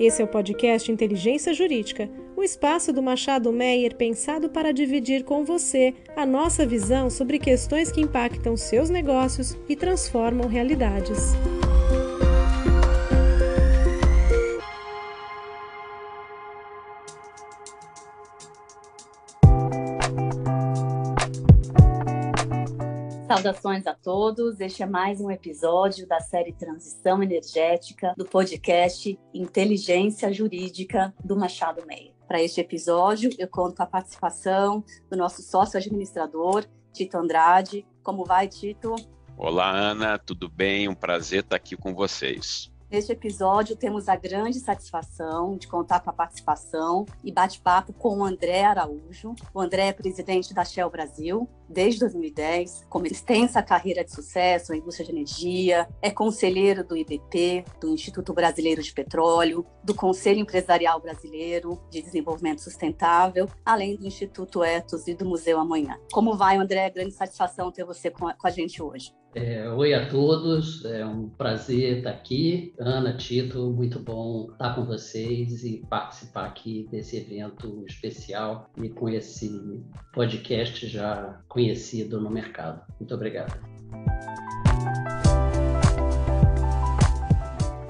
Esse é o podcast Inteligência Jurídica, o espaço do Machado Meyer pensado para dividir com você a nossa visão sobre questões que impactam seus negócios e transformam realidades. Saudações a todos, este é mais um episódio da série Transição Energética do podcast Inteligência Jurídica do Machado Meyer. Para este episódio, eu conto com a participação do nosso sócio administrador, Tito Andrade. Como vai, Tito? Olá, Ana, tudo bem? Um prazer estar aqui com vocês. Neste episódio, temos a grande satisfação de contar com a participação e bate-papo com o André Araújo. O André é presidente da Shell Brasil desde 2010, com uma extensa carreira de sucesso na indústria de energia, é conselheiro do IBP, do Instituto Brasileiro de Petróleo, do Conselho Empresarial Brasileiro de Desenvolvimento Sustentável, além do Instituto Ethos e do Museu Amanhã. Como vai, André? Grande satisfação ter você com a gente hoje. Oi a todos, é um prazer estar aqui. Ana, Tito, muito bom estar com vocês e participar aqui desse evento especial e com esse podcast já conhecido no mercado. Muito obrigado.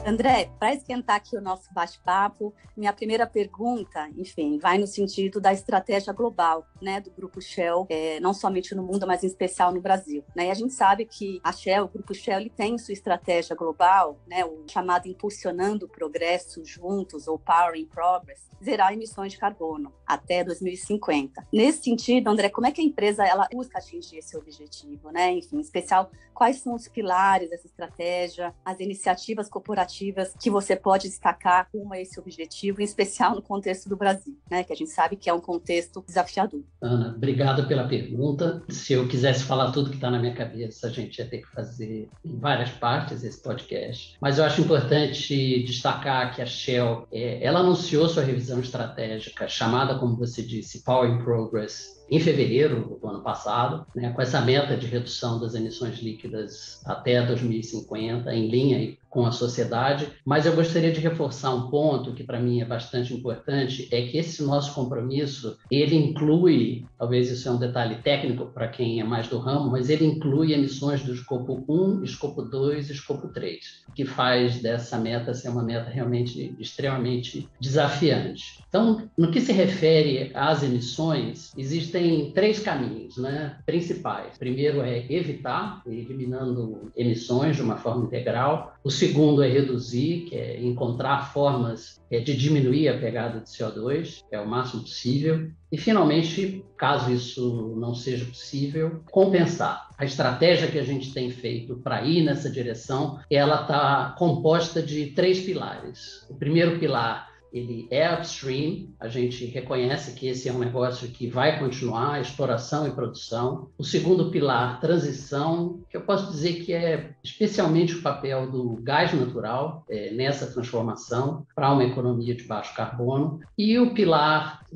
André, para esquentar aqui o nosso bate-papo, minha primeira pergunta, enfim, vai no sentido da estratégia global, né, do Grupo Shell, não somente no mundo, mas em especial no Brasil, né? E a gente sabe que a Shell, o Grupo Shell, ele tem sua estratégia global, né, o chamado Impulsionando o Progresso Juntos, ou Power in Progress, zerar emissões de carbono até 2050. Nesse sentido, André, como é que a empresa ela busca atingir esse objetivo, né? Enfim, em especial, quais são os pilares dessa estratégia, as iniciativas corporativas que você pode destacar como esse objetivo, em especial no contexto do Brasil, né? Que a gente sabe que é um contexto desafiador. Ana, obrigado pela pergunta. Se eu quisesse falar tudo que está na minha cabeça, a gente ia ter que fazer em várias partes esse podcast. Mas eu acho importante destacar que a Shell, ela anunciou sua revisão estratégica, chamada, como você disse, Power in Progress, em fevereiro do ano passado, né, com essa meta de redução das emissões líquidas até 2050, em linha com a sociedade. Mas eu gostaria de reforçar um ponto que para mim é bastante importante, é que esse nosso compromisso, ele inclui, talvez isso é um detalhe técnico para quem é mais do ramo, mas ele inclui emissões do escopo 1, escopo 2 e escopo 3, o que faz dessa meta ser uma meta realmente extremamente desafiante. Então, no que se refere às emissões, existem três caminhos, né, principais. Primeiro é evitar, eliminando emissões de uma forma integral. O segundo é reduzir, que é encontrar formas de diminuir a pegada de CO2, que é o máximo possível. E, finalmente, caso isso não seja possível, compensar. A estratégia que a gente tem feito para ir nessa direção, ela está composta de três pilares. O primeiro pilar, ele é upstream, a gente reconhece que esse é um negócio que vai continuar, exploração e produção. O segundo pilar, transição, que eu posso dizer que é especialmente o papel do gás natural nessa transformação para uma economia de baixo carbono. E o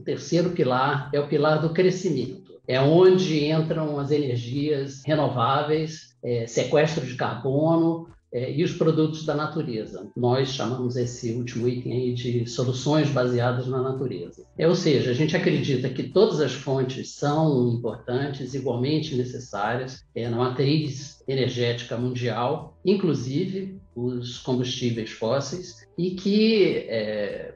terceiro pilar, é o pilar do crescimento. É onde entram as energias renováveis, sequestro de carbono, e os produtos da natureza. Nós chamamos esse último item aí de soluções baseadas na natureza. Ou seja, a gente acredita que todas as fontes são importantes, igualmente necessárias, na matriz energética mundial, inclusive os combustíveis fósseis, e que,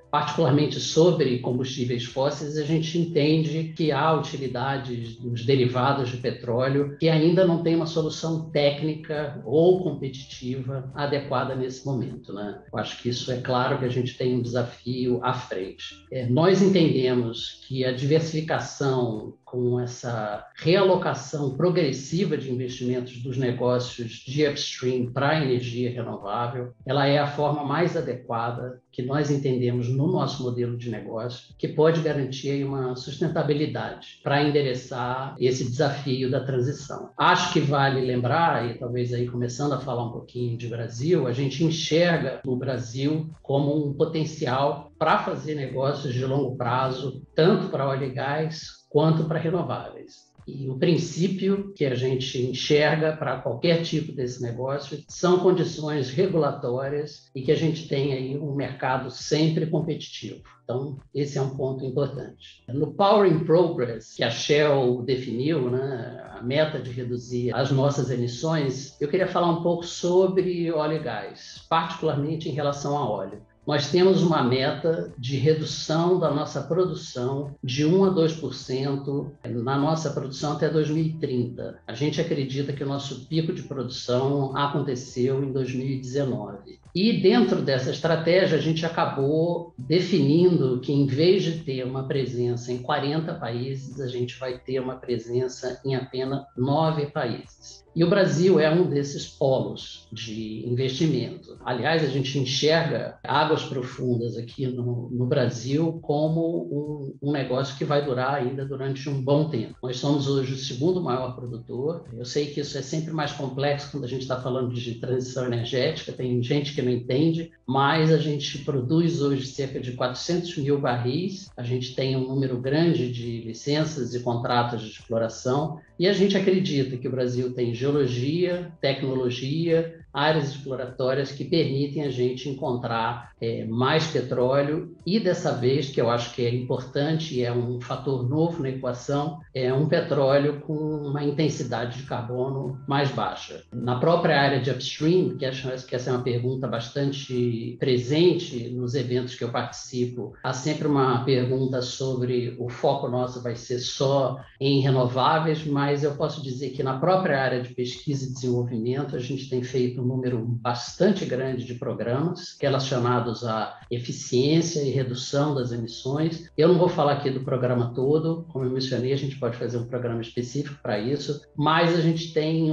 particularmente sobre combustíveis fósseis, a gente entende que há utilidades dos derivados de petróleo que ainda não tem uma solução técnica ou competitiva adequada nesse momento, né? Eu acho que isso é claro que a gente tem um desafio à frente. Nós entendemos que a diversificação com essa realocação progressiva de investimentos dos negócios de upstream para a energia renovável, ela é a forma mais adequada que nós entendemos no nosso modelo de negócio, que pode garantir uma sustentabilidade para endereçar esse desafio da transição. Acho que vale lembrar, e talvez aí começando a falar um pouquinho de Brasil, a gente enxerga o Brasil como um potencial para fazer negócios de longo prazo, tanto para óleo e gás quanto para renováveis. E o princípio que a gente enxerga para qualquer tipo desse negócio são condições regulatórias e que a gente tem aí um mercado sempre competitivo. Então, esse é um ponto importante. No Power in Progress, que a Shell definiu, né, a meta de reduzir as nossas emissões, eu queria falar um pouco sobre óleo e gás, particularmente em relação a óleo. Nós temos uma meta de redução da nossa produção de 1 a 2% na nossa produção até 2030. A gente acredita que o nosso pico de produção aconteceu em 2019. E dentro dessa estratégia, a gente acabou definindo que, em vez de ter uma presença em 40 países, a gente vai ter uma presença em apenas 9 países. E o Brasil é um desses polos de investimento. Aliás, a gente enxerga águas profundas aqui no Brasil como um negócio que vai durar ainda durante um bom tempo. Nós somos hoje o segundo maior produtor. Eu sei que isso é sempre mais complexo quando a gente está falando de transição energética, tem gente que não entende, mas a gente produz hoje cerca de 400 mil barris, a gente tem um número grande de licenças e contratos de exploração, e a gente acredita que o Brasil tem geologia, tecnologia, áreas exploratórias que permitem a gente encontrar mais petróleo e, dessa vez, que eu acho que é importante e é um fator novo na equação, é um petróleo com uma intensidade de carbono mais baixa. Na própria área de upstream, que essa é uma pergunta bastante presente nos eventos que eu participo, há sempre uma pergunta sobre o foco nosso vai ser só em renováveis, mas eu posso dizer que na própria área de pesquisa e desenvolvimento a gente tem feito um número bastante grande de programas relacionados à eficiência e redução das emissões. Eu não vou falar aqui do programa todo, como eu mencionei, a gente pode fazer um programa específico para isso, mas a gente tem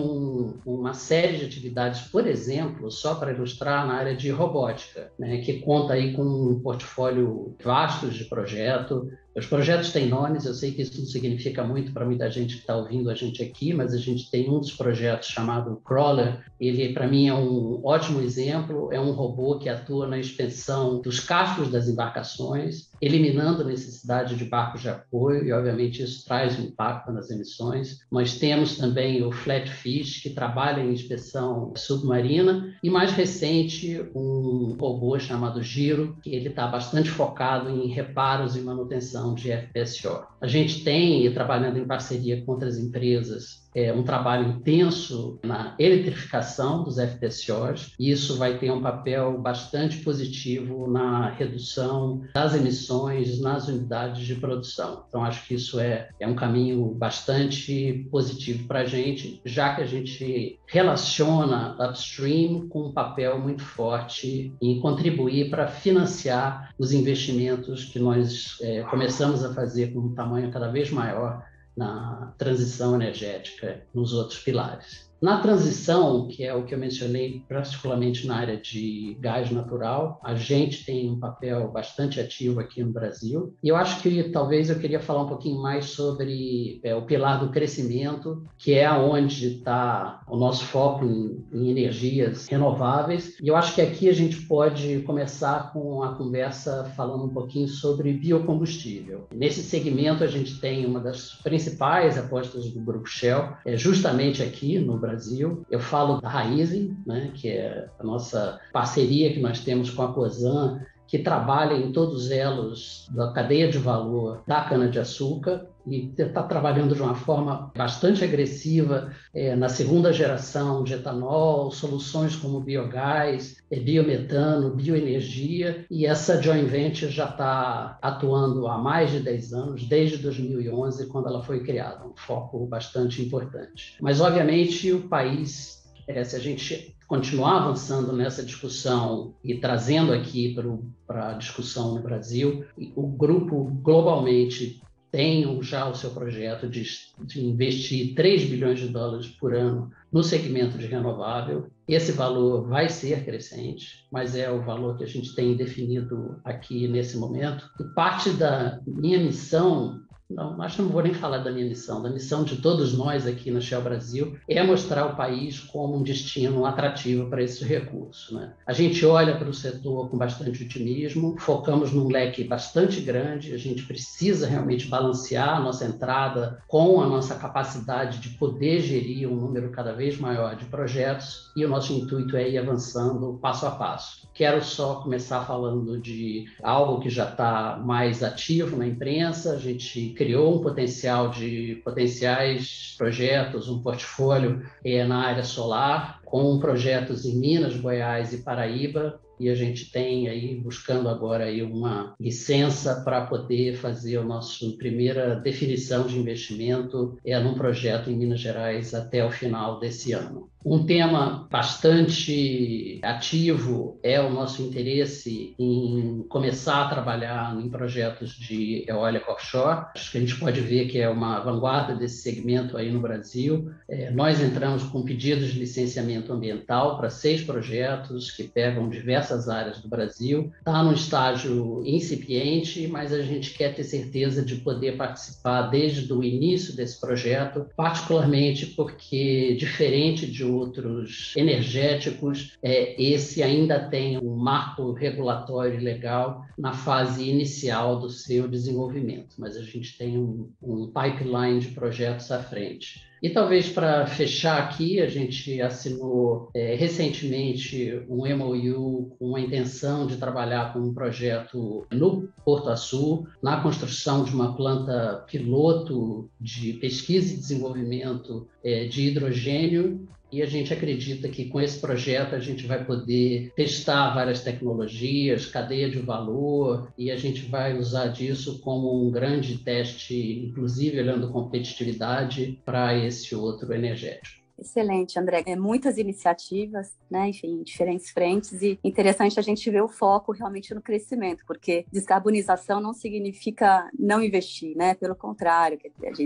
uma série de atividades, por exemplo, só para ilustrar, na área de robótica, né, que conta aí com um portfólio vasto de projeto. Os projetos têm nomes, eu sei que isso não significa muito para muita gente que está ouvindo a gente aqui, mas a gente tem um dos projetos chamado Crawler. Ele, para mim, é um ótimo exemplo, é um robô que atua na inspeção dos cascos das embarcações, eliminando a necessidade de barcos de apoio, e obviamente isso traz um impacto nas emissões. Nós temos também o Flatfish, que trabalha em inspeção submarina, e mais recente, um robô chamado Giro, que ele está bastante focado em reparos e manutenção de FPSO. A gente tem, trabalhando em parceria com outras empresas, um trabalho intenso na eletrificação dos FPSOs, e isso vai ter um papel bastante positivo na redução das emissões nas unidades de produção. Então, acho que isso é um caminho bastante positivo para a gente, já que a gente relaciona upstream com um papel muito forte em contribuir para financiar os investimentos que nós começamos a fazer com um tamanho cada vez maior na transição energética, nos outros pilares. Na transição, que é o que eu mencionei, particularmente na área de gás natural, a gente tem um papel bastante ativo aqui no Brasil. E eu acho que talvez eu queria falar um pouquinho mais sobre o pilar do crescimento, que é onde está o nosso foco em energias renováveis. E eu acho que aqui a gente pode começar com a conversa falando um pouquinho sobre biocombustível. Nesse segmento, a gente tem uma das principais apostas do Grupo Shell, justamente aqui no Brasil. Eu falo da Raízen, né, que é a nossa parceria que nós temos com a Cosan, que trabalha em todos os elos da cadeia de valor da cana-de-açúcar e está trabalhando de uma forma bastante agressiva na segunda geração de etanol, soluções como biogás, biometano, bioenergia, e essa joint venture já está atuando há mais de 10 anos, desde 2011, quando ela foi criada, um foco bastante importante. Mas, obviamente, o país, se a gente continuar avançando nessa discussão e trazendo aqui para a discussão no Brasil, o grupo globalmente tem já o seu projeto de investir 3 bilhões de dólares por ano no segmento de renovável. Esse valor vai ser crescente, mas é o valor que a gente tem definido aqui nesse momento. E parte da minha missão Não, acho que não vou nem falar da minha missão. Da missão de todos nós aqui na Shell Brasil é mostrar o país como um destino atrativo para esse recurso, né? A gente olha para o setor com bastante otimismo, focamos num leque bastante grande, a gente precisa realmente balancear a nossa entrada com a nossa capacidade de poder gerir um número cada vez maior de projetos, e o nosso intuito é ir avançando passo a passo. Quero só começar falando de algo que já está mais ativo na imprensa. A gente criou um potencial de potenciais projetos, um portfólio na área solar, com projetos em Minas, Goiás e Paraíba, e a gente tem aí, buscando agora aí uma licença para poder fazer a nossa primeira definição de investimento num projeto em Minas Gerais até o final desse ano. Um tema bastante ativo é o nosso interesse em começar a trabalhar em projetos de eólica offshore. Acho que a gente pode ver que é uma vanguarda desse segmento aí no Brasil. Nós entramos com pedidos de licenciamento ambiental para 6 projetos que pegam diversas áreas do Brasil. Está num estágio incipiente, mas a gente quer ter certeza de poder participar desde o início desse projeto, particularmente porque, diferente de outros energéticos, esse ainda tem um marco regulatório legal na fase inicial do seu desenvolvimento, mas a gente tem um pipeline de projetos à frente. E talvez para fechar aqui, a gente assinou recentemente um MOU com a intenção de trabalhar com um projeto no Porto Açu, na construção de uma planta piloto de pesquisa e desenvolvimento de hidrogênio. E a gente acredita que com esse projeto a gente vai poder testar várias tecnologias, cadeia de valor, e a gente vai usar disso como um grande teste, inclusive olhando competitividade para esse outro energético. Excelente, André. Muitas iniciativas, né? Enfim, diferentes frentes, e interessante a gente ver o foco realmente no crescimento, porque descarbonização não significa não investir, né? Pelo contrário,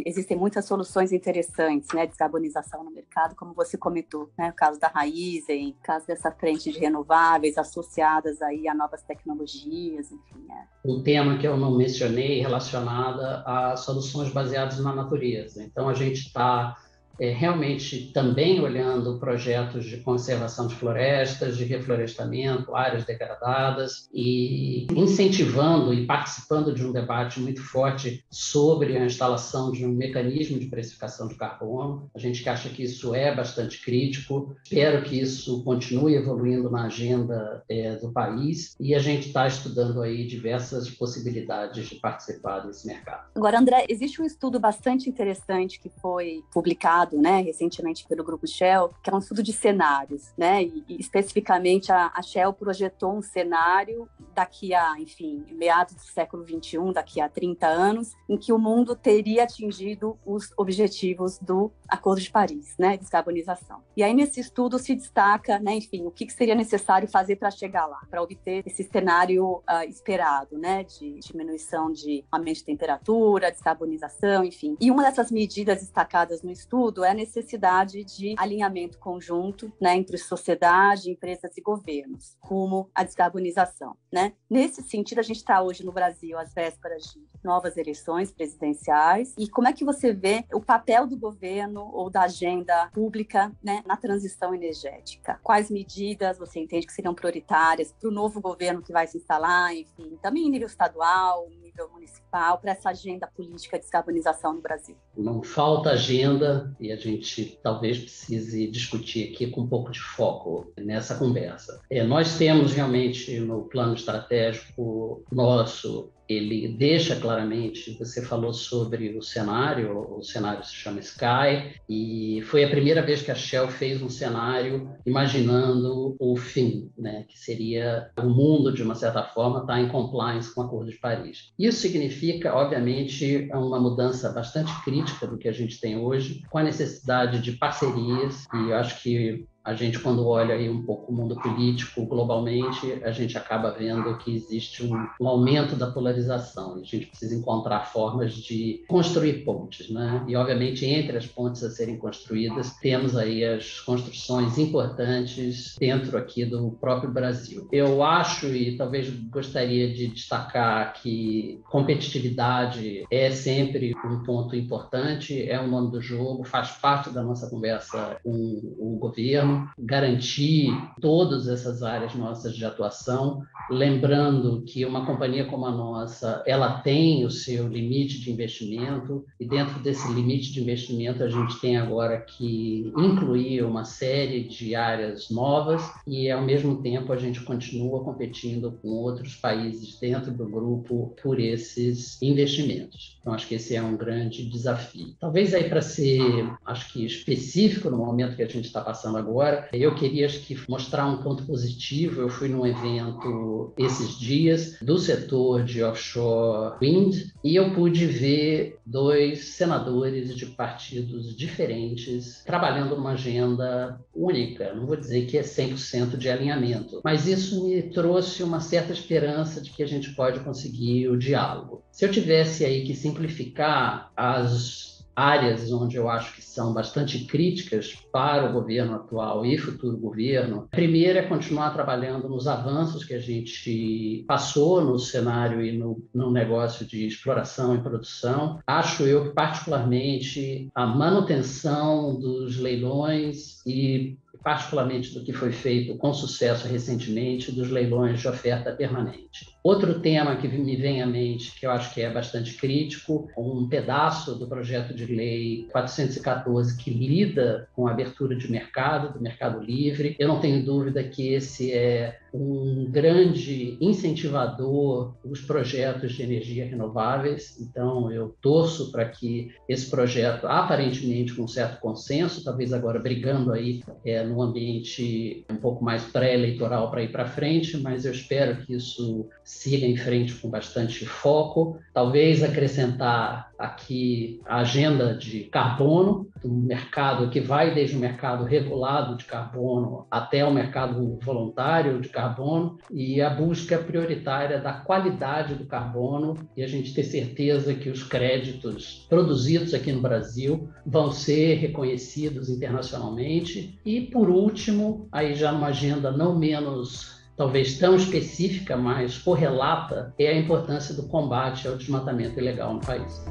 existem muitas soluções interessantes, né? Descarbonização no mercado, como você comentou, né? O caso da Raízen, o caso dessa frente de renováveis associadas aí a novas tecnologias, enfim. Um tema que eu não mencionei relacionado a soluções baseadas na natureza. Então, a gente está realmente também olhando projetos de conservação de florestas, de reflorestamento, áreas degradadas, e incentivando e participando de um debate muito forte sobre a instalação de um mecanismo de precificação de carbono. A gente acha que isso é bastante crítico. Espero que isso continue evoluindo na agenda do país, e a gente está estudando aí diversas possibilidades de participar desse mercado. Agora, André, existe um estudo bastante interessante que foi publicado, né, recentemente pelo Grupo Shell, que é um estudo de cenários, né, e especificamente a Shell projetou um cenário daqui a, enfim, meados do século XXI, daqui a 30 anos, em que o mundo teria atingido os objetivos do Acordo de Paris, né, descarbonização. E aí nesse estudo se destaca, né, enfim, o que seria necessário fazer para chegar lá, para obter esse cenário esperado, né, de diminuição de aumento de temperatura, descarbonização, enfim. E uma dessas medidas destacadas no estudo é a necessidade de alinhamento conjunto, né, entre sociedade, empresas e governos, rumo à descarbonização, né? Nesse sentido, a gente está hoje no Brasil às vésperas de novas eleições presidenciais. E como é que você vê o papel do governo ou da agenda pública, né, na transição energética? Quais medidas você entende que seriam prioritárias para o novo governo que vai se instalar, enfim, também em nível estadual, nível municipal, para essa agenda política de descarbonização no Brasil? Não falta agenda, e a gente talvez precise discutir aqui com um pouco de foco nessa conversa. Nós temos realmente no plano estratégico nosso, ele deixa claramente, você falou sobre o cenário se chama Sky, e foi a primeira vez que a Shell fez um cenário imaginando o fim, né, que seria o mundo, de uma certa forma, estar em compliance com o Acordo de Paris. Isso significa, obviamente, uma mudança bastante crítica do que a gente tem hoje, com a necessidade de parcerias, e eu acho que a gente, quando olha aí um pouco o mundo político globalmente, a gente acaba vendo que existe um aumento da polarização. A gente precisa encontrar formas de construir pontes, né? E, obviamente, entre as pontes a serem construídas, temos aí as construções importantes dentro aqui do próprio Brasil. Eu acho, e talvez gostaria de destacar, que competitividade é sempre um ponto importante, é o nome do jogo, faz parte da nossa conversa com o governo, garantir todas essas áreas nossas de atuação, lembrando que uma companhia como a nossa, ela tem o seu limite de investimento, e dentro desse limite de investimento a gente tem agora que incluir uma série de áreas novas e, ao mesmo tempo, a gente continua competindo com outros países dentro do grupo por esses investimentos. Então, acho que esse é um grande desafio. Talvez aí, para ser, acho que específico no momento que a gente está passando agora, eu queria mostrar um ponto positivo. Eu fui num evento esses dias do setor de offshore wind e eu pude ver 2 senadores de partidos diferentes trabalhando numa agenda única. Não vou dizer que é 100% de alinhamento, mas isso me trouxe uma certa esperança de que a gente pode conseguir o diálogo. Se eu tivesse aí que simplificar as áreas onde eu acho que são bastante críticas para o governo atual e futuro governo, primeiro é continuar trabalhando nos avanços que a gente passou no cenário e no negócio de exploração e produção. Acho eu que, particularmente, a manutenção dos leilões e particularmente do que foi feito com sucesso recentemente, dos leilões de oferta permanente. Outro tema que me vem à mente, que eu acho que é bastante crítico, um pedaço do projeto de lei 414 que lida com a abertura de mercado, do mercado livre. Eu não tenho dúvida que esse é um grande incentivador dos projetos de energia renováveis. Então, eu torço para que esse projeto, aparentemente com certo consenso, talvez agora brigando aí num ambiente um pouco mais pré-eleitoral para ir para frente, mas eu espero que isso siga em frente com bastante foco. Talvez acrescentar aqui a agenda de carbono, do mercado que vai desde o mercado regulado de carbono até o mercado voluntário de carbono, e a busca prioritária da qualidade do carbono, e a gente ter certeza que os créditos produzidos aqui no Brasil vão ser reconhecidos internacionalmente. E, por último, aí já numa agenda não menos talvez tão específica, mas correlata, é a importância do combate ao desmatamento ilegal no país.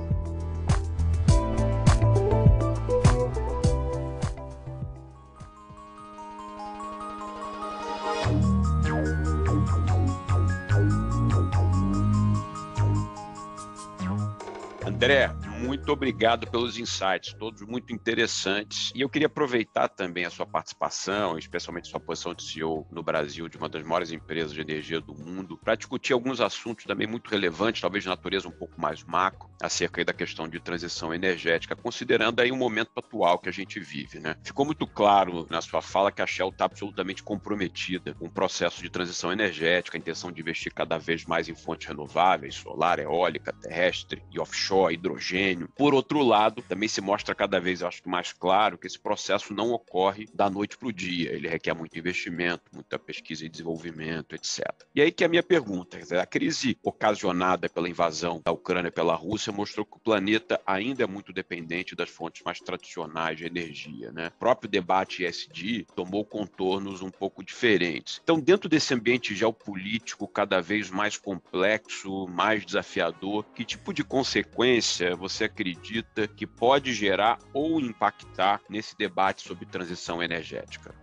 André, muito obrigado pelos insights, todos muito interessantes. E eu queria aproveitar também a sua participação, especialmente sua posição de CEO no Brasil, de uma das maiores empresas de energia do mundo, para discutir alguns assuntos também muito relevantes, talvez de natureza um pouco mais macro, acerca aí da questão de transição energética, considerando aí o momento atual que a gente vive, né? Ficou muito claro na sua fala que a Shell está absolutamente comprometida com o processo de transição energética, a intenção de investir cada vez mais em fontes renováveis, solar, eólica, terrestre e offshore, hidrogênio. Por outro lado, também se mostra cada vez, eu acho que mais claro, que esse processo não ocorre da noite para o dia. Ele requer muito investimento, muita pesquisa e desenvolvimento, etc. E aí que é a minha pergunta, a crise ocasionada pela invasão da Ucrânia pela Rússia mostrou que o planeta ainda é muito dependente das fontes mais tradicionais de energia, né? O próprio debate ESG tomou contornos um pouco diferentes. Então, dentro desse ambiente geopolítico cada vez mais complexo, mais desafiador, que tipo de consequência você acredita que pode gerar ou impactar nesse debate sobre transição energética?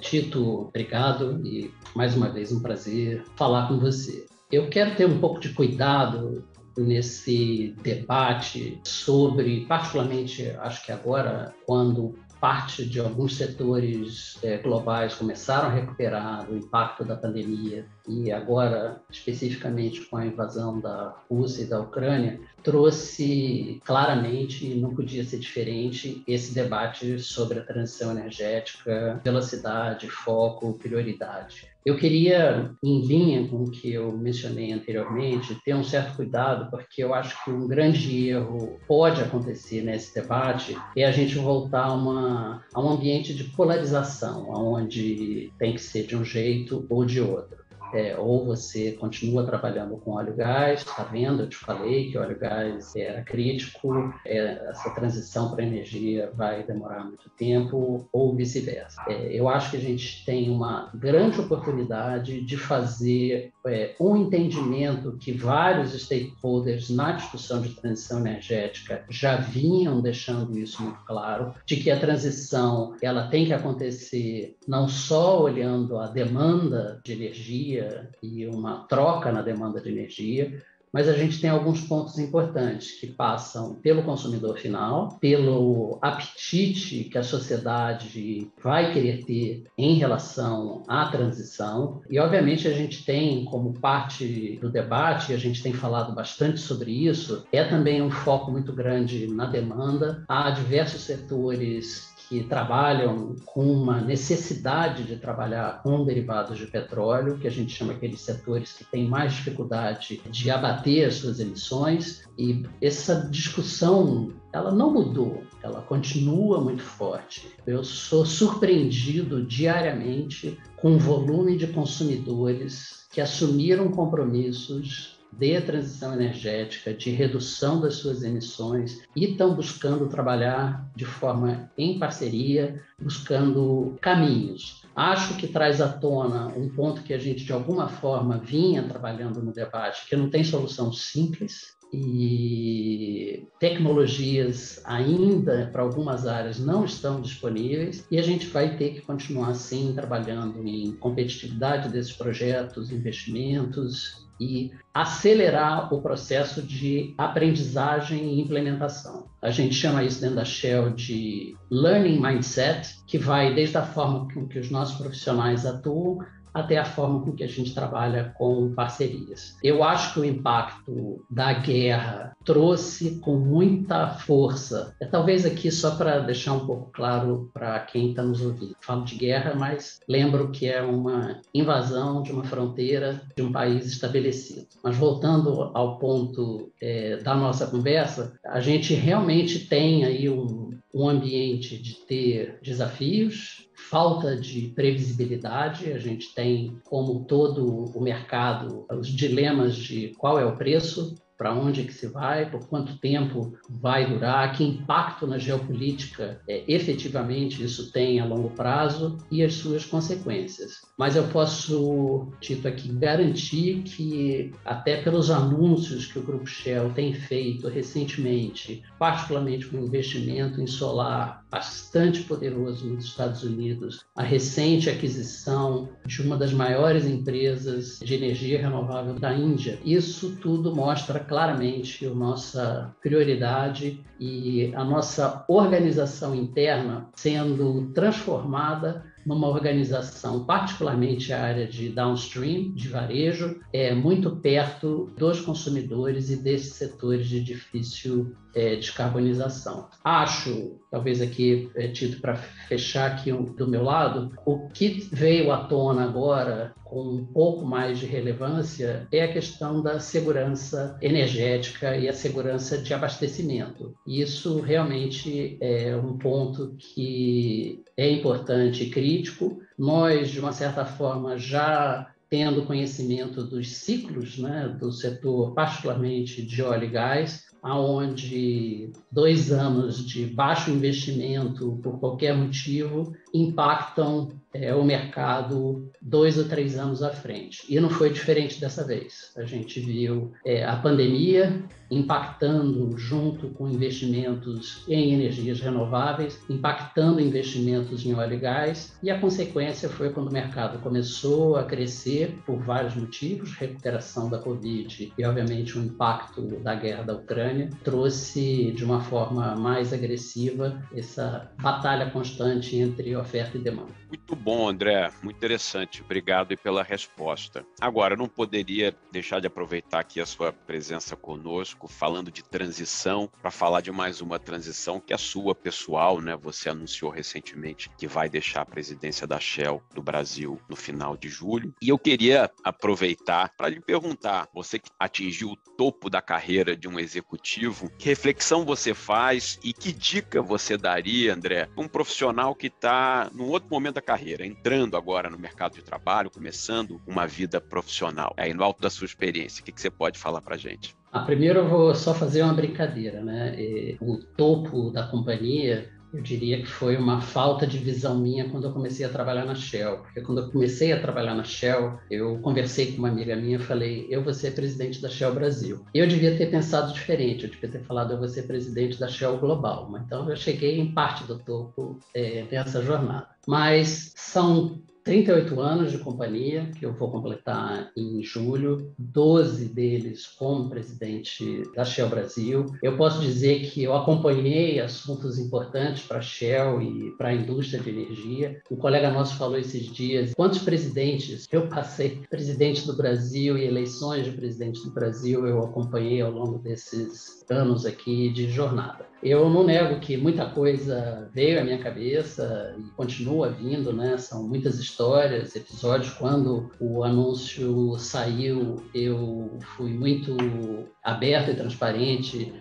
Tito, obrigado e mais uma vez um prazer falar com você. Eu quero ter um pouco de cuidado nesse debate sobre, particularmente, acho que agora, quando parte de alguns setores globais começaram a recuperar do impacto da pandemia e agora, especificamente com a invasão da Rússia e da Ucrânia, trouxe claramente, e não podia ser diferente, esse debate sobre a transição energética, velocidade, foco, prioridade. Eu queria, em linha com o que eu mencionei anteriormente, ter um certo cuidado, porque eu acho que um grande erro pode acontecer nesse debate é a gente voltar a um ambiente de polarização, onde tem que ser de um jeito ou de outro. Ou você continua trabalhando com óleo e gás, está vendo? Eu te falei que óleo e gás era crítico, essa transição para a energia vai demorar muito tempo, ou vice-versa. Eu acho que a gente tem uma grande oportunidade de fazer um entendimento que vários stakeholders na discussão de transição energética já vinham deixando isso muito claro, de que a transição ela tem que acontecer não só olhando a demanda de energia e uma troca na demanda de energia, mas a gente tem alguns pontos importantes que passam pelo consumidor final, pelo apetite que a sociedade vai querer ter em relação à transição, e obviamente a gente tem como parte do debate, e a gente tem falado bastante sobre isso, também um foco muito grande na demanda. Há diversos setores que trabalham com uma necessidade de trabalhar com derivados de petróleo, que a gente chama aqueles setores que têm mais dificuldade de abater as suas emissões, e essa discussão ela não mudou, ela continua muito forte. Eu sou surpreendido diariamente com o volume de consumidores que assumiram compromissos de transição energética, de redução das suas emissões e estão buscando trabalhar de forma em parceria, buscando caminhos. Acho que traz à tona um ponto que a gente, de alguma forma, vinha trabalhando no debate, que não tem solução simples, e tecnologias ainda para algumas áreas não estão disponíveis, e a gente vai ter que continuar assim trabalhando em competitividade desses projetos, investimentos e acelerar o processo de aprendizagem e implementação. A gente chama isso dentro da Shell de learning mindset, que vai desde a forma com que os nossos profissionais atuam até a forma com que a gente trabalha com parcerias. Eu acho que o impacto da guerra trouxe com muita força, talvez aqui só para deixar um pouco claro para quem está nos ouvindo, falo de guerra, mas lembro que é uma invasão de uma fronteira de um país estabelecido. Mas voltando ao ponto da nossa conversa, a gente realmente tem aí um ambiente de ter desafios, falta de previsibilidade. A gente tem, como todo o mercado, os dilemas de qual é o preço, para onde que se vai, por quanto tempo vai durar, que impacto na geopolítica efetivamente isso tem a longo prazo e as suas consequências. Mas eu posso, Tito, aqui garantir que, até pelos anúncios que o Grupo Shell tem feito recentemente, particularmente com investimento em solar bastante poderoso nos Estados Unidos, a recente aquisição de uma das maiores empresas de energia renovável da Índia, isso tudo mostra claramente a nossa prioridade e a nossa organização interna sendo transformada numa organização, particularmente a área de downstream, de varejo, muito perto dos consumidores e desses setores de difícil descarbonização. Acho, talvez aqui, Tito, para fechar aqui do meu lado, o que veio à tona agora com um pouco mais de relevância é a questão da segurança energética e a segurança de abastecimento. Isso realmente é um ponto que é importante e crítico. Nós, de uma certa forma, já tendo conhecimento dos ciclos, né, do setor, particularmente de óleo e gás, onde 2 anos de baixo investimento, por qualquer motivo, impactam o mercado 2 ou 3 anos à frente. E não foi diferente dessa vez. A gente viu a pandemia impactando junto com investimentos em energias renováveis, impactando investimentos em óleo e gás, e a consequência foi quando o mercado começou a crescer por vários motivos, recuperação da Covid e, obviamente, o impacto da guerra da Ucrânia, trouxe de uma forma mais agressiva essa batalha constante entre oferta e demanda. Muito bom, André. Muito interessante. Obrigado aí pela resposta. Agora, eu não poderia deixar de aproveitar aqui a sua presença conosco, falando de transição, para falar de mais uma transição que é a sua pessoal, né? Você anunciou recentemente que vai deixar a presidência da Shell do Brasil no final de julho. E eu queria aproveitar para lhe perguntar, você que atingiu o topo da carreira de um executivo, que reflexão você faz e que dica você daria, André, para um profissional que está num outro momento da carreira, entrando agora no mercado de trabalho, começando uma vida profissional, aí no alto da sua experiência, o que você pode falar para a gente? Primeiro eu vou só fazer uma brincadeira, né? O topo da companhia, eu diria que foi uma falta de visão minha quando eu comecei a trabalhar na Shell, porque quando eu comecei a trabalhar na Shell, eu conversei com uma amiga minha e falei, eu vou ser presidente da Shell Brasil. Eu devia ter pensado diferente, eu devia ter falado, eu vou ser presidente da Shell Global. Então eu cheguei em parte do topo dessa jornada. Mas são 38 anos de companhia, que eu vou completar em julho, 12 deles como presidente da Shell Brasil. Eu posso dizer que eu acompanhei assuntos importantes para a Shell e para a indústria de energia. Um colega nosso falou esses dias, quantos presidentes eu passei, presidente do Brasil e eleições de presidente do Brasil, eu acompanhei ao longo desses anos aqui de jornada. Eu não nego que muita coisa veio à minha cabeça e continua vindo, né? São muitas histórias, episódios. Quando o anúncio saiu, eu fui muito aberto e transparente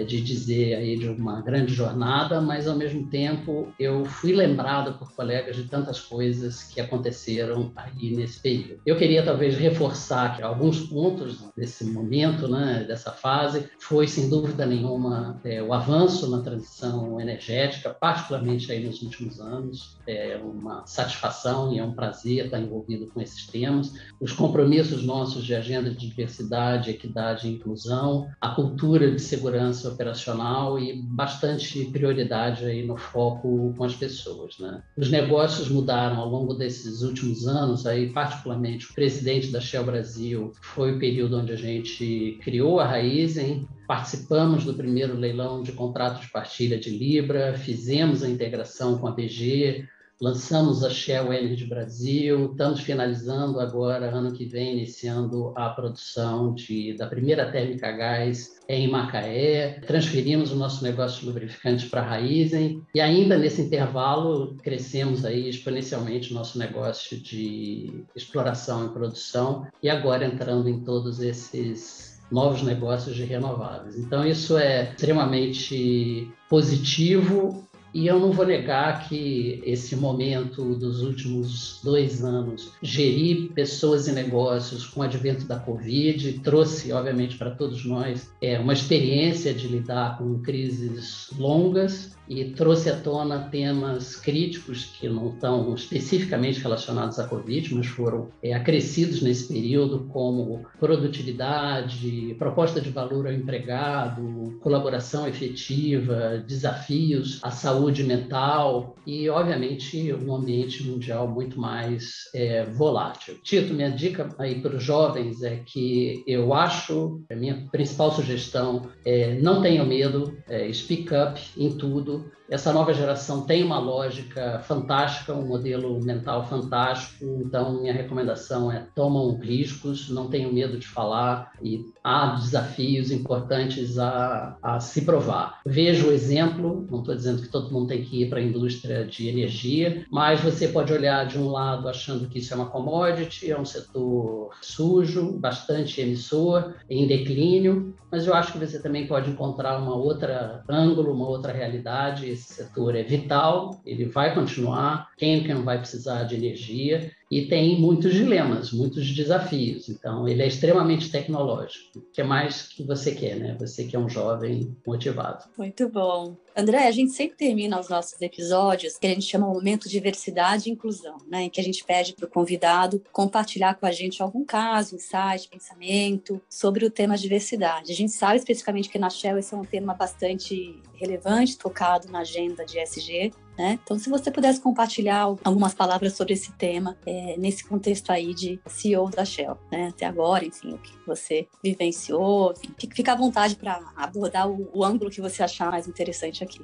de dizer aí de uma grande jornada, mas ao mesmo tempo eu fui lembrado por colegas de tantas coisas que aconteceram aí nesse período. Eu queria talvez reforçar que alguns pontos desse momento, né, dessa fase, foi sem dúvida nenhuma o avanço na transição energética, particularmente aí nos últimos anos. É uma satisfação e é um prazer estar envolvido com esses temas. Os compromissos nossos de agenda de diversidade, equidade e inclusão, a cultura de segurança operacional e bastante prioridade aí no foco com as pessoas, né? Os negócios mudaram ao longo desses últimos anos, aí particularmente o presidente da Shell Brasil foi o período onde a gente criou a Raízen, participamos do primeiro leilão de contrato de partilha de Libra, fizemos a integração com a BG, lançamos a Shell Energy Brasil, estamos finalizando agora, ano que vem, iniciando a produção da primeira térmica a gás em Macaé, transferimos o nosso negócio de lubrificantes para a Raízen e ainda nesse intervalo crescemos aí exponencialmente o nosso negócio de exploração e produção e agora entrando em todos esses novos negócios de renováveis. Então, isso é extremamente positivo e eu não vou negar que esse momento dos últimos 2 anos, gerir pessoas e negócios com o advento da Covid, trouxe, obviamente, para todos nós uma experiência de lidar com crises longas e trouxe à tona temas críticos que não estão especificamente relacionados à Covid, mas foram acrescidos nesse período, como produtividade, proposta de valor ao empregado, colaboração efetiva, desafios à saúde mental e, obviamente, um ambiente mundial muito mais volátil. Tito, minha dica aí para os jovens é que eu acho, a minha principal sugestão é não tenham medo, speak up em tudo. Essa nova geração tem uma lógica fantástica, um modelo mental fantástico, então minha recomendação é tomam riscos, não tenham medo de falar e há desafios importantes a se provar. Veja o exemplo, não estou dizendo que todo mundo tem que ir para a indústria de energia, mas você pode olhar de um lado achando que isso é uma commodity, é um setor sujo, bastante emissor, em declínio, mas eu acho que você também pode encontrar uma outra ângulo, uma outra realidade. Esse setor é vital, ele vai continuar, quem não vai precisar de energia, e tem muitos dilemas, muitos desafios. Então, ele é extremamente tecnológico. O que mais que você quer, né? Você que é um jovem motivado. Muito bom. André, a gente sempre termina os nossos episódios que a gente chama o momento diversidade e inclusão, né? Em que a gente pede para o convidado compartilhar com a gente algum caso, insight, pensamento sobre o tema diversidade. A gente sabe especificamente que na Shell esse é um tema bastante relevante, tocado na agenda de ESG, né? Então, se você pudesse compartilhar algumas palavras sobre esse tema, nesse contexto aí de CEO da Shell, né? Até agora, enfim, o que você vivenciou, enfim, fica à vontade para abordar o ângulo que você achar mais interessante aqui.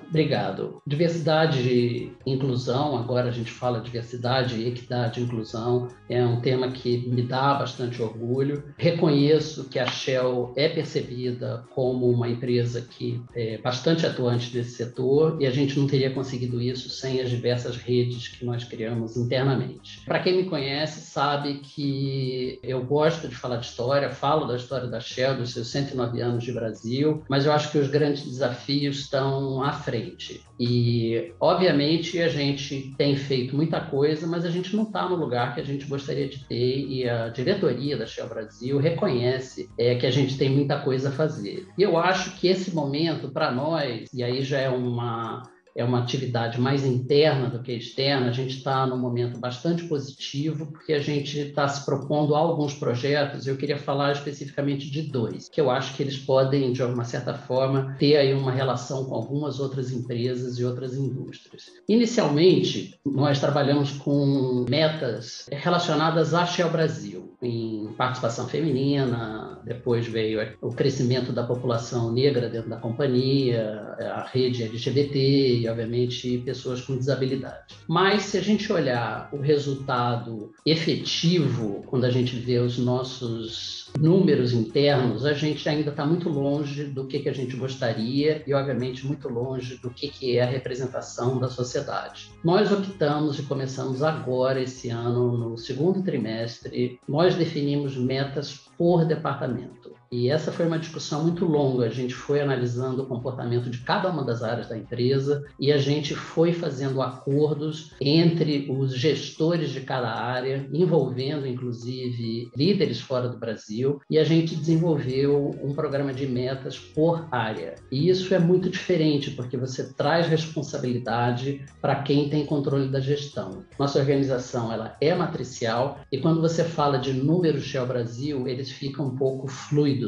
Obrigado. Diversidade e inclusão, agora a gente fala diversidade, equidade e inclusão, é um tema que me dá bastante orgulho. Reconheço que a Shell é percebida como uma empresa que é bastante atuante nesse setor e a gente não teria conseguido isso sem as diversas redes que nós criamos internamente. Para quem me conhece, sabe que eu gosto de falar de história, falo da história da Shell, dos seus 109 anos de Brasil, mas eu acho que os grandes desafios estão à frente. E, obviamente, a gente tem feito muita coisa, mas a gente não está no lugar que a gente gostaria de ter e a diretoria da Shell Brasil reconhece que a gente tem muita coisa a fazer. E eu acho que esse momento, para nós, e aí já é uma atividade mais interna do que externa, a gente está num momento bastante positivo, porque a gente está se propondo a alguns projetos, eu queria falar especificamente de 2, que eu acho que eles podem, de alguma certa forma, ter aí uma relação com algumas outras empresas e outras indústrias. Inicialmente, nós trabalhamos com metas relacionadas à Shell Brasil, em participação feminina, depois veio o crescimento da população negra dentro da companhia, a rede LGBT e, obviamente, pessoas com desabilidade. Mas, se a gente olhar o resultado efetivo, quando a gente vê os nossos números internos, a gente ainda está muito longe do que a gente gostaria e, obviamente, muito longe do que é a representação da sociedade. Nós optamos e começamos agora, esse ano, no segundo trimestre, nós definimos metas por departamento. E essa foi uma discussão muito longa. A gente foi analisando o comportamento de cada uma das áreas da empresa e a gente foi fazendo acordos entre os gestores de cada área, envolvendo, inclusive, líderes fora do Brasil, e a gente desenvolveu um programa de metas por área. E isso é muito diferente, porque você traz responsabilidade para quem tem controle da gestão. Nossa organização ela é matricial e quando você fala de números Shell Brasil, eles ficam um pouco fluidos.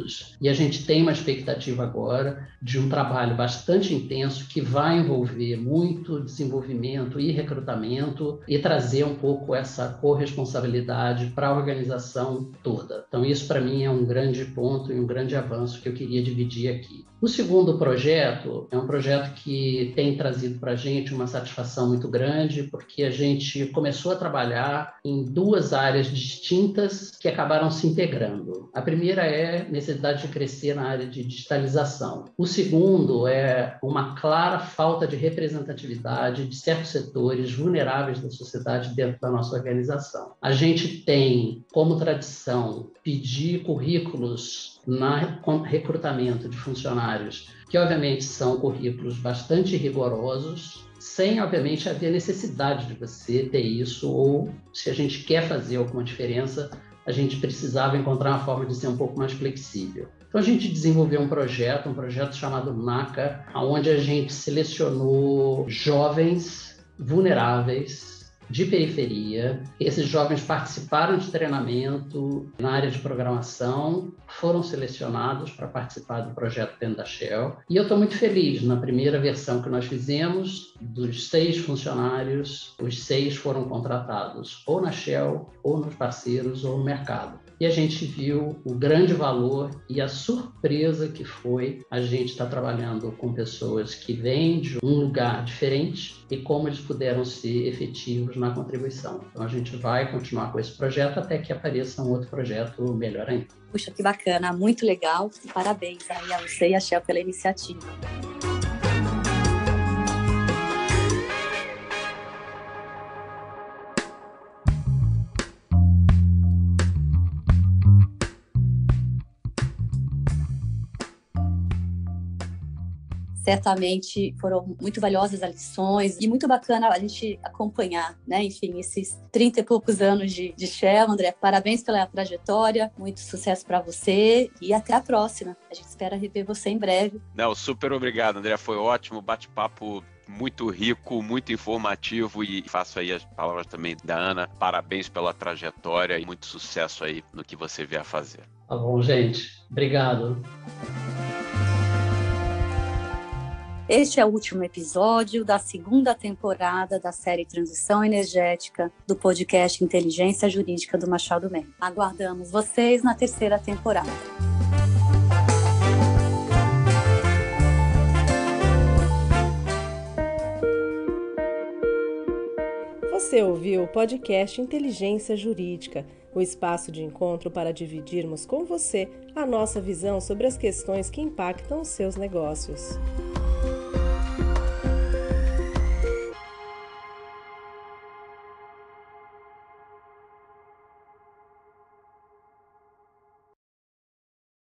E a gente tem uma expectativa agora de um trabalho bastante intenso que vai envolver muito desenvolvimento e recrutamento e trazer um pouco essa corresponsabilidade para a organização toda. Então, isso para mim é um grande ponto e um grande avanço que eu queria dividir aqui. O segundo projeto é um projeto que tem trazido para a gente uma satisfação muito grande, porque a gente começou a trabalhar em 2 áreas distintas que acabaram se integrando. A primeira é necessidade de crescer na área de digitalização. O segundo é uma clara falta de representatividade de certos setores vulneráveis da sociedade dentro da nossa organização. A gente tem como tradição pedir currículos no recrutamento de funcionários, que obviamente são currículos bastante rigorosos, sem, obviamente, haver necessidade de você ter isso, ou se a gente quer fazer alguma diferença, a gente precisava encontrar uma forma de ser um pouco mais flexível. Então, a gente desenvolveu um projeto chamado NACA, onde a gente selecionou jovens vulneráveis de periferia. Esses jovens participaram de treinamento na área de programação, foram selecionados para participar do projeto dentro da Shell. E eu estou muito feliz. Na primeira versão que nós fizemos, dos 6 funcionários, os 6 foram contratados ou na Shell, ou nos parceiros, ou no mercado. E a gente viu o grande valor e a surpresa que foi a gente estar trabalhando com pessoas que vêm de um lugar diferente e como eles puderam ser efetivos na contribuição. Então, a gente vai continuar com esse projeto até que apareça um outro projeto melhor ainda. Puxa, que bacana, muito legal. Parabéns aí a você e a Shell pela iniciativa. Certamente foram muito valiosas as lições e muito bacana a gente acompanhar, né? Enfim, esses 30 e poucos anos de Shell. André, parabéns pela trajetória, muito sucesso para você e até a próxima. A gente espera rever você em breve. Não, super obrigado, André, foi ótimo, bate-papo muito rico, muito informativo e faço aí as palavras também da Ana. Parabéns pela trajetória e muito sucesso aí no que você vier a fazer. Tá bom, gente. Obrigado. Este é o último episódio da segunda temporada da série Transição Energética do podcast Inteligência Jurídica do Machado Meyer. Aguardamos vocês na terceira temporada. Você ouviu o podcast Inteligência Jurídica, o espaço de encontro para dividirmos com você a nossa visão sobre as questões que impactam os seus negócios.